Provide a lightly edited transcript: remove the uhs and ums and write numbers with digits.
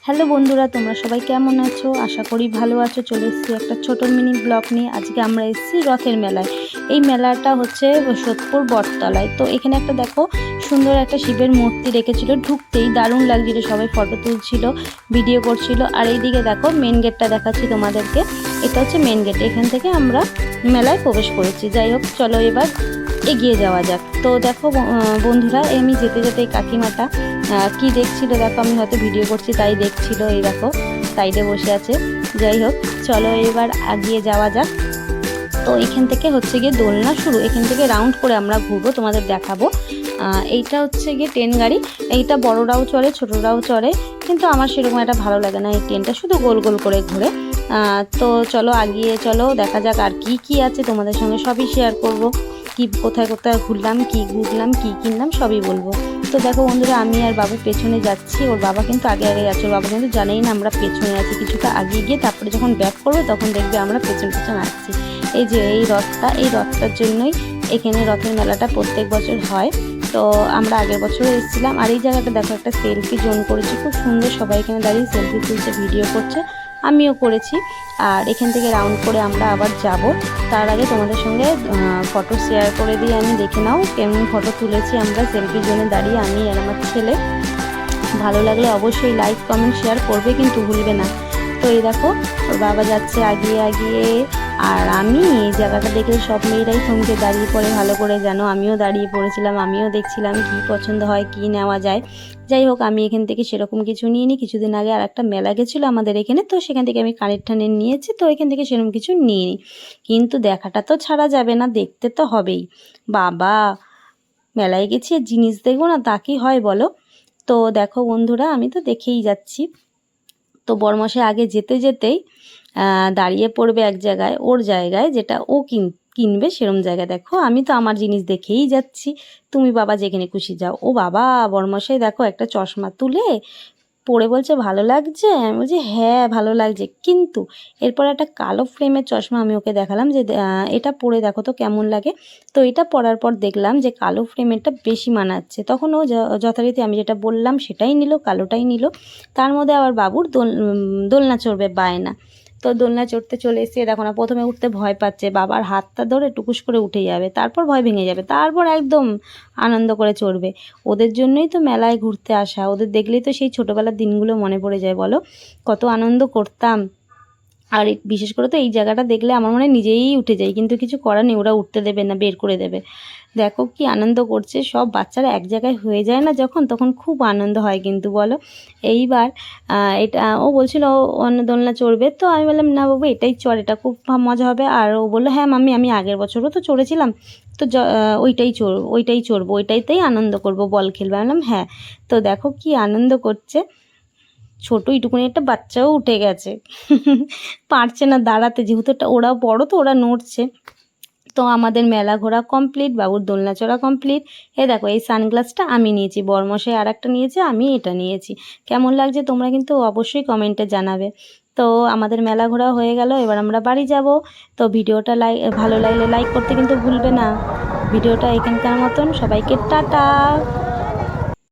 Hello বন্ধুরা, তোমরা সবাই কেমন আছো? আশা করি ভালো আছো। চলে এসেছি একটা ছোট মিনি ব্লগ নিয়ে। আজকে আমরা এসেছি রথের মেলায়। এই মেলাটা হচ্ছে সোদপুর বটতলায়। তো এখানে একটা দেখো সুন্দর একটা শিবের মূর্তি রেখেছিল, ঢুকতেই দারুণ লাগছিল। সবাই ফটো তুলছিল, ভিডিও করছিল। আর এইদিকে দেখো মেন গেটটা দেখাচ্ছি তোমাদেরকে। এটা হচ্ছে মেন গেট, এখান থেকে আমরা মেলায় প্রবেশ করেছি। যাই হোক, চলো এবার এগিয়ে যাওয়া যাক। তো দেখো বন্ধুরা, আমি যেতে যেতে এই কাকিমাটা কি দেখছিল দেখো, আমি হয়তো ভিডিও করছি তাই দেখছিল। এই দেখো সাইডে বসে আছে। যাই হোক, চলো এবার এগিয়ে যাওয়া যাক। তো এখান থেকে হচ্ছে গিয়ে দোলনা শুরু, এখান থেকে রাউন্ড করে আমরা ঘুরবো, তোমাদের দেখাবো। এইটা হচ্ছে গিয়ে ট্রেন গাড়ি। এইটা বড়রাও চড়ে, ছোটরাও চড়ে, কিন্তু আমার সেরকম একটা ভালো লাগে না। এই ট্রেনটা শুধু গোল গোল করে ঘুরে। তো চলো আগিয়ে চলো, দেখা যাক আর কি কি আছে, তোমাদের সঙ্গে সবই শেয়ার করব। কি কোথায় কোথায় ঘুরলাম, কি ঘুরলাম, কি কিনলাম, সবই বলবো। তো দেখো বন্ধুরা, আমি আর বাবু পেছনে যাচ্ছি, ওর বাবা কিন্তু আগে আগে যাচ্ছে। ওর বাবা কিন্তু জানেই না আমরা পেছনে আছি। কিছুটা আগিয়ে গিয়ে তারপরে যখন ব্যাক করবে তখন দেখবে আমরা পেছন পেছন আসছি। এই যে এই রথটার জন্যই এখানে রথের মেলাটা প্রত্যেক বছর হয়। তো আমরা আগের বছরও এসেছিলাম। আর এই জায়গাটা দেখো একটা সেলফি জোন করেছি, খুব সুন্দর। সবাই এখানে দাঁড়িয়ে সেলফি তুলছে, ভিডিও করছে, আমিও করেছি। আর এখান থেকে রাউন্ড করে আমরা আবার যাব। তার আগে তোমাদের সঙ্গে ফটো শেয়ার করে দিয়ে আমি দেখে নাও কেমন ফটো তুলেছি আমরা সেলফি জোনে দাঁড়িয়ে, আমি আর আমার ছেলে। ভালো লাগলে অবশ্যই লাইক কমেন্ট শেয়ার করবে, কিন্তু ভুলবে না। তো এই দেখো ওর বাবা যাচ্ছে আগিয়ে আগিয়ে, আর আমি এই জায়গাটা দেখে সব মেয়েরাই থমকে দাঁড়িয়ে পড়ে। ভালো করে জানো, আমিও দাঁড়িয়ে পড়েছিলাম, আমিও দেখছিলাম কি পছন্দ হয়, কি নেওয়া যায়। যাই হোক, আমি এখান থেকে সেরকম কিছু নিইনি। কিছুদিন আগে আর একটা মেলা গেছিলো আমাদের এখানে, তো সেখান থেকে আমি কানের টানে নিয়েছি। তো এখান থেকে সেরকম কিছু নিইনি, কিন্তু দেখাটা তো ছাড়া যাবে না, দেখতে তো হবেই। বাবা, মেলায় গেছি আর জিনিস দেখবো না, তা কি হয় বলো? তো দেখো বন্ধুরা, আমি তো দেখেই যাচ্ছি। তো বরমশাই আগে যেতে যেতেই দাঁড়িয়ে পড়বে এক জায়গায়, ওর জায়গায়, যেটা ও কিনবে সেরম জায়গায়। দেখো আমি তো আমার জিনিস দেখেই যাচ্ছি, তুমি বাবা যেখানে খুশি যাও। ও বাবা, বরমশাই দেখো একটা চশমা তুলে পরে বলছে ভালো লাগছে। আমি বলছি হ্যাঁ ভালো লাগছে, কিন্তু এরপর একটা কালো ফ্রেমের চশমা আমি ওকে দেখালাম যে এটা পরে দেখো তো কেমন লাগে। তো এটা পরার পর দেখলাম যে কালো ফ্রেমেরটা বেশি মানাচ্ছে। তখন ও যথারীতি আমি যেটা বললাম সেটাই নিল, কালোটাই নিল। তার মধ্যে আবার বাবুর দোলনা চড়বে বায়না। তো দোলনা চড়তে চলে এসে দেখো না, প্রথমে উঠতে ভয় পাচ্ছে, বাবার হাতটা ধরে টুকুস করে উঠে যাবে, তারপর ভয় ভেঙে যাবে, তারপর একদম আনন্দ করে চড়বে। ওদের জন্যই তো মেলায় ঘুরতে আসা, ওদের দেখলেই তো সেই ছোটোবেলার দিনগুলো মনে পড়ে যায়। বলো কত আনন্দ করতাম। আর বিশেষ করে তো এই জায়গাটা দেখলে আমার মনে হয় নিজেই উঠে যাই, কিন্তু কিছু করার নেই, ওরা উঠতে দেবে না, বের করে দেবে। দেখো কি আনন্দ করছে সব বাচ্চারা, এক জায়গায় হয়ে যায় না যখন, তখন খুব আনন্দ হয় কিন্তু বলো। এইবার এটা ও বলছিল অন্য দোলনা চড়বে, তো আমি বললাম না বাবু এটাই চড়, এটা খুব মজা হবে। আর ও বললো হ্যাঁ মাম্মি, আমি আগের বছরও তো চড়েছিলাম, তো ওইটাই চড়বো, ওইটাইতেই আনন্দ করবো, বল খেলবে। আমি বললাম হ্যাঁ। তো দেখো কি আনন্দ করছে। ছোটো এইটুকুনি একটা বাচ্চাও উঠে গেছে, পারছে না দাঁড়াতে, যেহেতু ওরা বড় তো ওরা নড়ছে। তো আমাদের মেলা ঘোরা কমপ্লিট, বাবুর দোলনা চড়া কমপ্লিট। দেখো এই সানগ্লাসটা আমি নিয়েছি, বরমশাই আর একটা নিয়েছে, আমি এটা নিয়েছি। কেমন লাগছে তোমরা কিন্তু অবশ্যই কমেন্টে জানাবে। তো আমাদের মেলা ঘোরা হয়ে গেল, এবার আমরা বাড়ি যাব। তো ভিডিওটা ভালো লাগলে লাইক করতে কিন্তু ভুলবে না। ভিডিওটা এখানকার মতন, সবাইকে টাটা।